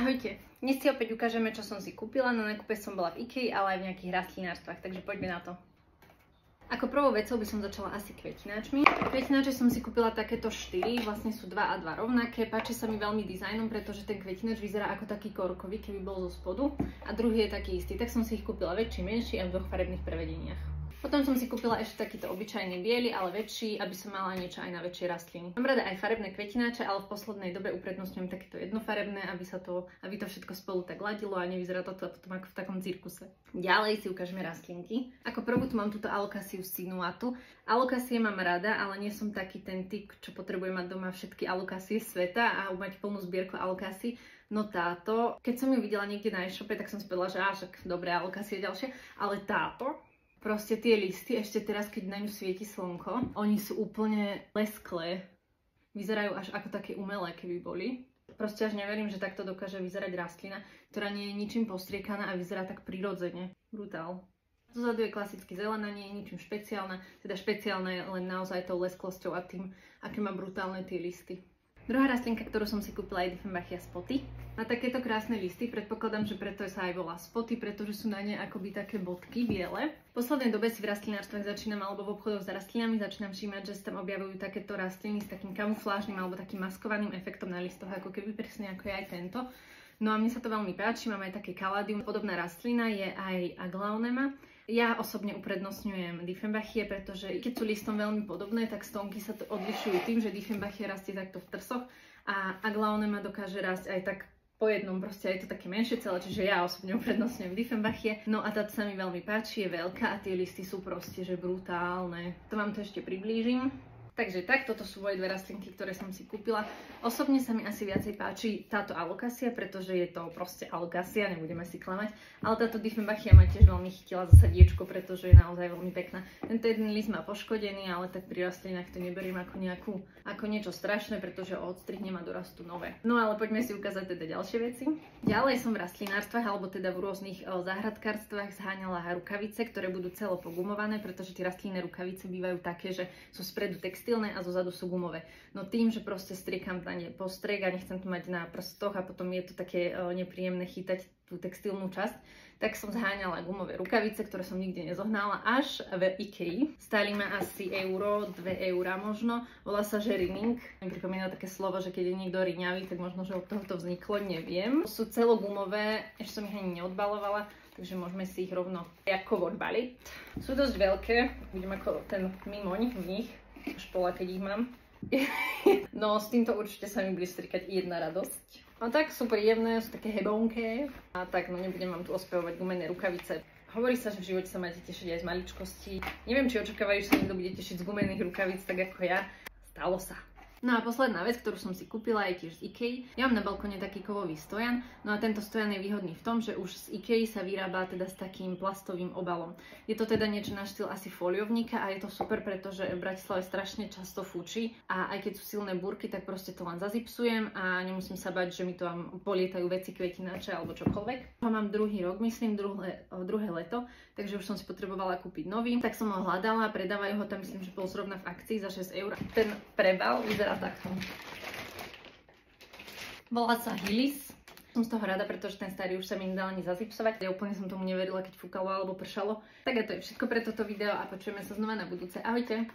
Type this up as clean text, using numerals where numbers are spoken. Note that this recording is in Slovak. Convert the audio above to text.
Ahojte, dnes si opäť ukážeme, čo som si kúpila. Na nákupe som bola v IKEA, ale aj v nejakých rastlinárstvách, takže poďme na to. Ako prvou vecou by som začala asi kvetináčmi. Kvetináče som si kúpila takéto 4, vlastne sú 2 a 2 rovnaké. Páči sa mi veľmi dizajnom, pretože ten kvetináč vyzerá ako taký korkový, keby bol zo spodu. A druhý je taký istý, tak som si ich kúpila väčší, menší a v 2 farebných prevedeniach. Potom som si kúpila ešte takýto obyčajný biely, ale väčší, aby som mala niečo aj na väčšie rastliny. Mám rada aj farebné kvetináče, ale v poslednej dobe uprednostňujem takéto jednofarebné, aby to všetko spolu tak ladilo a nevyzerá to potom ako v takom cirkuse. Ďalej si ukážeme rastlinky. Ako prvú tu mám túto alokasiu sinuatu. Alokasie mám rada, ale nie som taký ten typ, čo potrebuje mať doma všetky alokasie sveta a mať plnú zbierku alokasií. No táto, keď som ju videla niekde na e-shope, tak som si povedala, že však dobré alokasie ďalšie, ale táto, proste tie listy, ešte teraz, keď na ňu svieti slnko, oni sú úplne lesklé. Vyzerajú až ako také umelé, keby boli. Proste až neverím, že takto dokáže vyzerať rastlina, ktorá nie je ničím postriekaná a vyzerá tak prirodzene. Brutál. Zozadu je klasicky zelená, nie je ničím špeciálna, teda špeciálna je len naozaj tou lesklosťou a tým, aké má brutálne tie listy. Druhá rastlinka, ktorú som si kúpila, je Dieffenbachia Spotty. Má takéto krásne listy, predpokladám, že preto sa aj volá Spotty, pretože sú na ne akoby také bodky biele. V poslednej dobe si v rastlinárstvách začínam, alebo v obchodoch s rastlinami začínam všímať, že sa tam objavujú takéto rastliny s takým kamuflážnym alebo takým maskovaným efektom na listoch, ako keby presne ako je aj tento. No a mne sa to veľmi páči, mám aj také kaladium. Podobná rastlina je aj Aglaonema. Ja osobne uprednostňujem Dieffenbachie, pretože keď sú listom veľmi podobné, tak stonky sa to odlišujú tým, že Dieffenbachia rastie takto v trsoch a Aglaonema dokáže rásť aj tak po jednom, proste je to také menšie celé, čiže ja osobne uprednostňujem Dieffenbachie. No a táto sa mi veľmi páči, je veľká a tie listy sú proste, že brutálne. To vám to ešte priblížim. Takže tak, toto sú moje 2 rastlinky, ktoré som si kúpila. Osobne sa mi asi viacej páči táto alokasia, pretože je to proste alokasia, nebudeme si klamať. Ale táto Dieffenbachia ma tiež veľmi chytila za srdiečko, pretože je naozaj veľmi pekná. Tento jeden list má poškodený, ale tak pri rastlinách to neberiem ako niečo strašné, pretože ho odstrihnem a dorastú nové. No ale poďme si ukázať teda ďalšie veci. Ďalej som v rastlinárstvách, alebo teda v rôznych záhradkárstvách zháňala rukavice, ktoré budú celo pogumované, pretože tie rastlinné rukavice bývajú také, že sú spredu textilné a zozadu sú gumové. No tým, že proste striekam na ne postrek a nechcem to mať na prstoch a potom je to také nepríjemné chytať tú textilnú časť, tak som zháňala gumové rukavice, ktoré som nikde nezohnala, až v IKEA. Stáli ma asi euro, 2 eurá možno. Volá sa, že rining. Mi pripomína také slovo, že keď je niekto riňavý, tak možno, že od toho to vzniklo, neviem. Sú celogumové, ešte som ich ani neodbalovala, takže môžeme si ich rovno jako odbaliť. Sú dosť veľké, vidím ako ten mimoň v nich, špola, keď ich mám. No s týmto určite sa mi bude strikať jedna radosť. No tak sú príjemné, sú také hebonké. A tak, no nebudem vám tu ospevovať gumené rukavice. Hovorí sa, že v živote sa máte tešiť aj z maličkostí. Neviem, či očakávajú, že sa niekto bude tešiť z gumených rukavíc, tak ako ja. Stalo sa. No a posledná vec, ktorú som si kúpila, je tiež z IKEA. Ja mám na balkóne taký kovový stojan, no a tento stojan je výhodný v tom, že už z IKEA sa vyrába teda s takým plastovým obalom. Je to teda niečo na štýl asi foliovníka a je to super, pretože v Bratislave strašne často fúči a aj keď sú silné búrky, tak proste to len zazipsujem a nemusím sa bať, že mi to vám polietajú veci, kvetináče alebo čokoľvek. Mám druhý rok, myslím, druhé leto, takže už som si potrebovala kúpiť nový. Tak som ho hľadala, predávajú ho tam, myslím, že bol zrovna v akcii za 6 eur. Ten prebal vyzerá takto. Volá sa Hillis. Som z toho rada, pretože ten starý už sa mi nedal ani zazipsovať. Ja úplne som tomu neverila, keď fúkalo alebo pršalo. Tak a to je všetko pre toto video a počujeme sa znova na budúce. Ahojte!